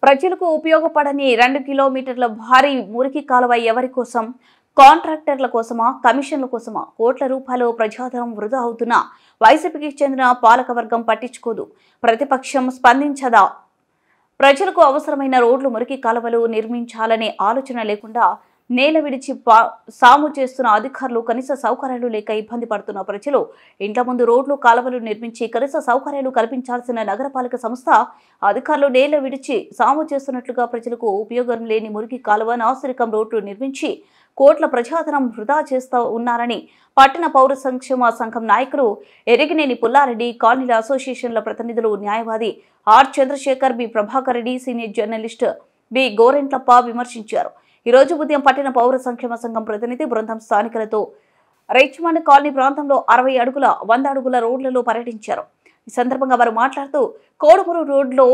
ప్రజలకు ఉపయోగపడని 2 కిలోమీటర్ల భారీ మురికి కాలువ ఎవరి కోసం? కాంట్రాక్టర్ల కోసమా, కమిషన్ల కోసమా? కోట్ల రూపాయలు ప్రజాధనం వృధా అవుతున్నా వైసీపీకి చెందిన పాలకవర్గం పట్టించుకోదు, ప్రతిపక్షం స్పందించదా? ప్రజలకు అవసరమైన రోడ్లు, మురికి కాలువలు నిర్మించాలనే ఆలోచన లేకుండా నేల విడిచి సాము చేస్తున్న అధికారులు, కనీస సౌకర్యాలు లేక ఇబ్బంది పడుతున్న ప్రజలు, ఇంట్ల ముందు రోడ్లు, కాలువలు నిర్మించి కనీస సౌకర్యాలు కల్పించాల్సిన నగరపాలక సంస్థ అధికారులు నేల విడిచి సాము చేస్తున్నట్లుగా ప్రజలకు ఉపయోగం లేని మురికి కాలువ, నాసిరకం రోడ్లు నిర్మించి కోట్ల ప్రజాధనం వృధా చేస్తూ ఉన్నారని పట్టణ పౌర సంక్షేమ సంఘం నాయకులు ఎరిగినేని పుల్లారెడ్డి, కాలనీల అసోసియేషన్ల ప్రతినిధులు, న్యాయవాది R Chandrashekar, B Prabhakar Reddy, senior journalist B Gorantlappa విమర్శించారు. ఈ రోజు ఉదయం పట్టణ పౌర సంక్షేమ సంఘం ప్రతినిధి బృందం స్థానికులతో రిచ్మండ్ కాలనీ ప్రాంతంలో 60 అడుగుల 100 అడుగుల రోడ్లలో పర్యటించారు. ఈ సందర్భంగా వారు మాట్లాడుతూ కోడుమూరు రోడ్లో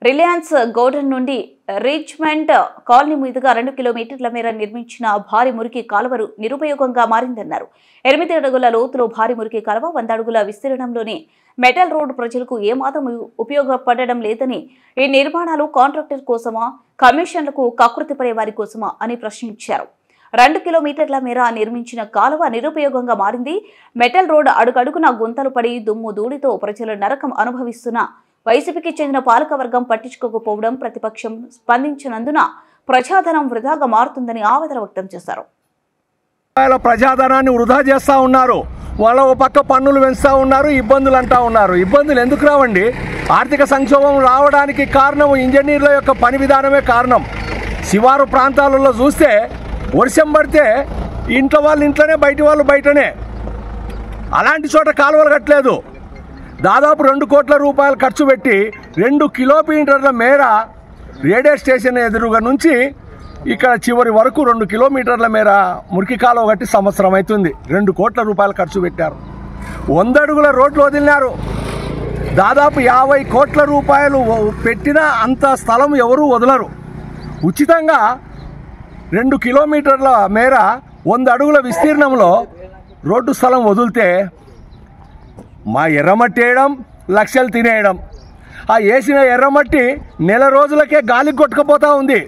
రిలయన్స్ గోడౌన్ నుండి రిచ్మండ్ కాలనీ మీదుగా 2 కిలోమీటర్ల మేర నిర్మించిన భారీ మురికి కాలువలు నిరుపయోగంగా మారిందన్నారు. 8 అడుగుల లోతులో భారీ మురికి కాలువ, 100 అడుగుల విస్తీర్ణంలోని మెటల్ రోడ్ ప్రజలకు ఏమాత్రం ఉపయోగపడడం లేదని, ఈ నిర్మాణాలు కాంట్రాక్టర్ కోసమా, కమిషన్లకు కకృతి పడే వారి కోసమా అని ప్రశ్నించారు. 2 కిలోమీటర్ల మేర నిర్మించిన కాలువ నిరుపయోగంగా మారింది. మెటల్ రోడ్ అడుగడుగున గుంతలు పడి దుమ్ము ధూళితో ప్రజలు నరకం అనుభవిస్తున్న వైసీపీకి చెందిన పాలకవర్గం పట్టించుకోకపోవడం, ప్రతిపక్షం స్పందించినందున ప్రజాధనం వృధాగా మారుతుందని ఆవేదన వ్యక్తం చేశారు. ప్రజాధనాన్ని వృధా చేస్తూ ఉన్నారు. వాళ్ళ ఓ పక్క పన్నులు పెంచుతూ ఉన్నారు, ఇబ్బందులు అంటూ ఉన్నారు. ఇబ్బందులు ఎందుకు రావండి? ఆర్థిక సంక్షోభం రావడానికి కారణం ఇంజనీర్ల యొక్క పని విధానమే కారణం. శివారు ప్రాంతాలలో చూస్తే వర్షం పడితే ఇంట్లో వాళ్ళు ఇంట్లోనే, బయట వాళ్ళు బయటనే. అలాంటి చోట కాలువలు కట్టలేదు. దాదాపు 2 కోట్ల రూపాయలు ఖర్చు పెట్టి 2 కిలోమీటర్ల మేర రేడియో స్టేషన్ ఎదురుగా నుంచి ఇక్కడ చివరి వరకు 2 కిలోమీటర్ల మేర మురికి కాలువ కట్టి సంవత్సరం అవుతుంది. 2 కోట్ల రూపాయలు ఖర్చు పెట్టారు. 100 అడుగుల రోడ్లు వదిలినారు. దాదాపు 50 కోట్ల రూపాయలు పెట్టినా అంత స్థలం ఎవరూ వదలరు. ఉచితంగా 2 కిలోమీటర్ల మేర 100 అడుగుల విస్తీర్ణంలో రోడ్డు స్థలం వదిలితే మా ఎర్రమట్టి వేయడం, లక్షలు తినేయడం. ఆ వేసిన ఎర్రమట్టి నెల రోజులకే గాలికి కొట్టుకుపోతూ ఉంది.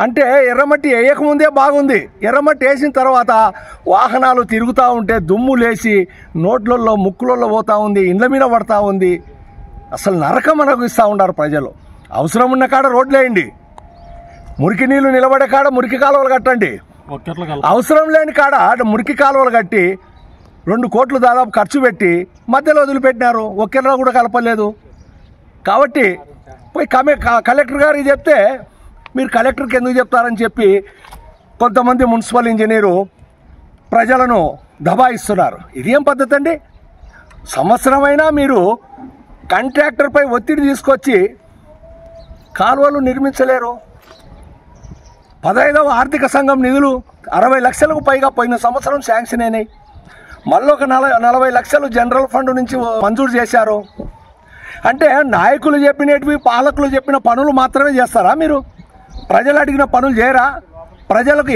అంటే ఎర్రమట్టి వేయకముందే బాగుంది. ఎర్రమట్టి వేసిన తర్వాత వాహనాలు తిరుగుతూ ఉంటే దుమ్ము లేచి నోట్లలో, ముక్కులలో పోతూ ఉంది, ఇండ్ల మీద పడతా ఉంది. అసలు నరకం అనుభవిస్తూ ఉన్నారు ప్రజలు. అవసరం ఉన్న కాడ రోడ్లు వేయండి, మురికి నీళ్లు నిలబడే కాడ మురికి కాలువలు కట్టండి. అవసరం లేని కాడ మురికి కాలువలు కట్టి 2 కోట్లు దాదాపు ఖర్చు పెట్టి మధ్యలో వదిలిపెట్టినారు. ఒక్కరిలో కూడా కలపలేదు. కాబట్టి పోయి కలెక్టర్ గారికి చెప్తే, మీరు కలెక్టర్కి ఎందుకు చెప్తారని చెప్పి కొంతమంది మున్సిపల్ ఇంజనీరు ప్రజలను దబాయిస్తున్నారు. ఇదేం పద్ధతి అండి? సంవత్సరమైనా మీరు కాంట్రాక్టర్పై ఒత్తిడి తీసుకొచ్చి కాలువలు నిర్మించలేరు. 15వ ఆర్థిక సంఘం నిధులు 60 లక్షలకు పైగా పోయిన సంవత్సరం శాంక్షన్ అయినాయి. మళ్ళీ ఒక 40 లక్షలు జనరల్ ఫండ్ నుంచి మంజూరు చేశారు. అంటే నాయకులు చెప్పినవి, పాలకులు చెప్పిన పనులు మాత్రమే చేస్తారా? మీరు ప్రజలు అడిగిన పనులు చేయరా? ప్రజలకు